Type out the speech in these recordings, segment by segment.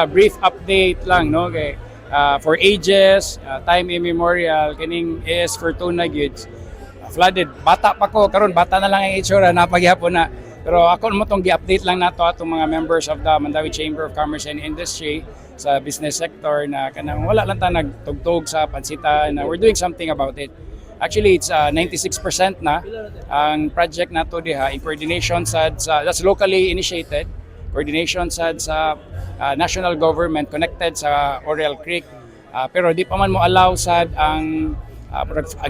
A brief update lang no kay for ages, time immemorial kining is Fortuna goods flooded. Bata pa ko karon, bata na lang ang itsura, napagyapon na. Pero ako mo tong gi-update lang nato atong mga members of the Mandawi Chamber of Commerce and Industry sa business sector na kanang wala lang ta nagtugtog sa pansita na we're doing something about it. Actually, it's 96% na ang project nato diha in coordination sa that's locally initiated, coordination sa national government connected sa Oriel Creek. Pero di pa man mo allow sad ang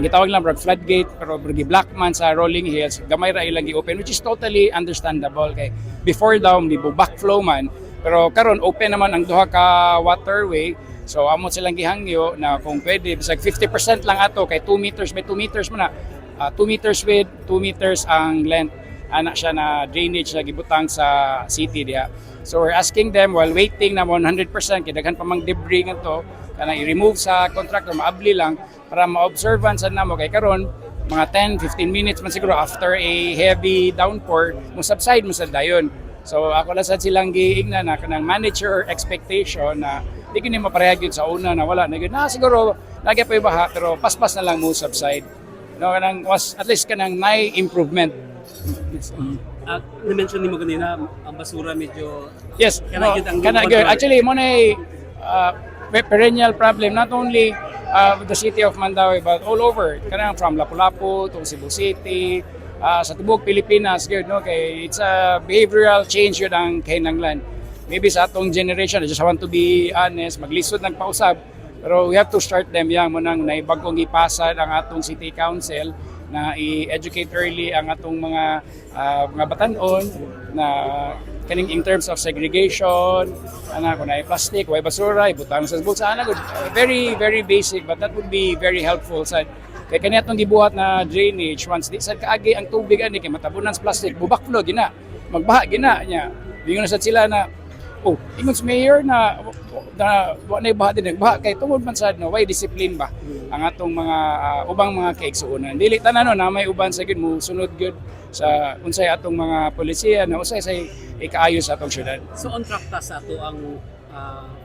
gitawag lang floodgate, pero black man sa Rolling Hills gamay ra ilang gi-open, which is totally understandable kay before daw di backflow man, pero karon open naman ang duha ka waterway. So amo silang gihangyo na kung pwede bisag 50% lang ato kay 2 meters by 2 meters man na 2 meters width, 2 meters ang length ana siya na drainage na gibutang sa city diha. So we're asking them while waiting na 100% kay daghan pa mang debris ngadto kana i-remove sa contractor, maabli lang para ma-observan sad namo kay karon mga 10-15 minutes man siguro after a heavy downpour mo subside mo sad dayon. So ako lang sad silang giingnan na kanang manager expectation na di kini maparehag yun sa una na wala na yun na siguro lagi pa yung baha pero paspas na lang mo subside no kanang was at least kanang may improvement. Na-mention ni mo kanina ang basura medyo Yes, no, actually mo na perennial problem not only with the city of Mandawi but all over kanang from Lapu-Lapu to Cebu City sa tubog Pilipinas gyud no kay it's a behavioral change yun ang kinahanglan. Maybe sa atong generation, I just want to be honest, maglisod ng pausab. Pero we have to start them young. Munang naibagong ipasad ang atong city council na i-educate early ang atong mga batanon na kaning in terms of segregation, kung na plastic, way basura, ibutang sa bulsa. Very, very basic, but that would be very helpful. Kaya kanya itong gibuhat na drainage, once di sad kaagi ang tubig, kay matabunan sa plastic, bubakflow, gina, magbaha, gina, niya. Bingon na sad sila na, ingon sa mayor na wala baha din nagbaha kay tungod man sad no way discipline ba ang atong mga ubang mga kaigsuonan dili tanan no na may uban sa gid mo sunod gud sa unsay atong mga polisiya na usay say ikaayo sa atong syudad. So on track ta sa ato ang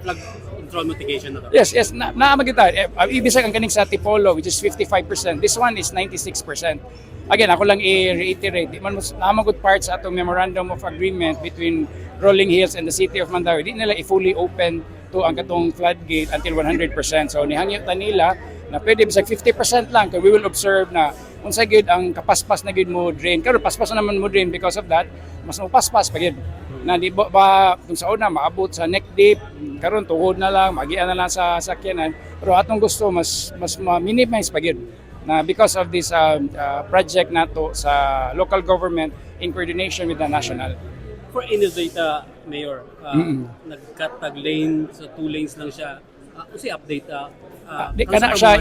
flood control mitigation na to? Yes, naamagita ibisag ang kaning sa Tipolo which is 55%, this one is 96%. Again, ako lang i-reiterate, di man namagod part sa atong memorandum of agreement between Rolling Hills and the city of Mandawi, di nila i-fully open to ang katong floodgate until 100%. So nihangyo ta nila na pwede bisag 50% lang kay we will observe na unsay gid ang kapaspas na gid mo drain. Karon paspas na naman mo drain because of that, mas mapaspas pa gid. Na di ba kung sa una maabot sa neck deep, karon tuhod na lang, magian na lang sa sakyanan. Pero atong gusto mas ma-minimize pa gid na because of this project nato sa local government in coordination with the national. For data, Mayor, nag-cut tag lane, so 2 lanes lang siya. Kasi update, Di kana siya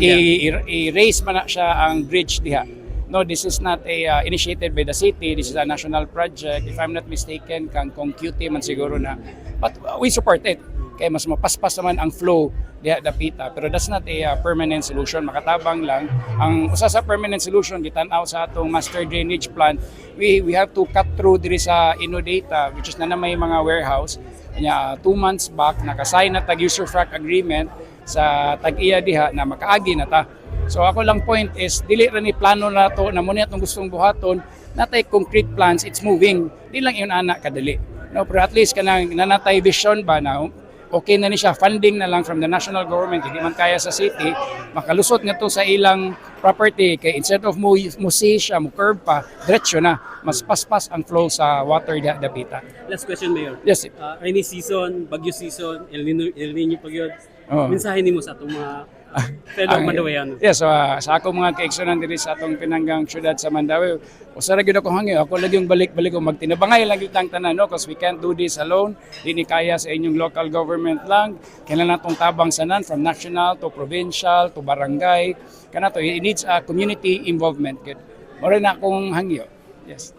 i-raise man na siya ang bridge diha. No, this is not initiated by the city. This is a national project. If I'm not mistaken, kang QT man siguro na. But we support it. Kaya mas mapaspas naman ang flow diha dapita. Pero that's not a permanent solution. Makatabang lang. Ang usa sa permanent solution gitan-aw sa atong master drainage plan, we have to cut through diri sa Inodata, which is na may mga warehouse. Kanya 2 months back naka-sign na tag user frac agreement sa tag-iya diha na makaagi na ta. So ako lang point is dili ra ni plano na to na muna atong gustong buhaton natay concrete plans, it's moving. Di lang yun ana kadali. No, pero at least kanang nanatay vision ba na okay na ni siya, funding na lang from the national government, hindi man kaya sa city, makalusot nga to sa ilang property, kay instead of mo see siya, mo curve pa, diretso na, mas paspas ang flow sa water dapita. Last question, Mayor. Yes. Rainy season, bagyo season, El Nino pagyod. Mensahe nimo sa atong mga fellow Mandawian. Yes, sa ako mga kaigsunan diri sa atong pinanggang syudad sa Mandawi, usa ra gyud ako hangyo, ako lang yung balik-balik ko magtinabangay lang gyud ang tanan no, because we can't do this alone. Dili kaya sa inyong local government lang. Kailangan natong tabang sanan from national to provincial to barangay. Kana to it needs a community involvement gud. Mora na akong hangyo. Yes.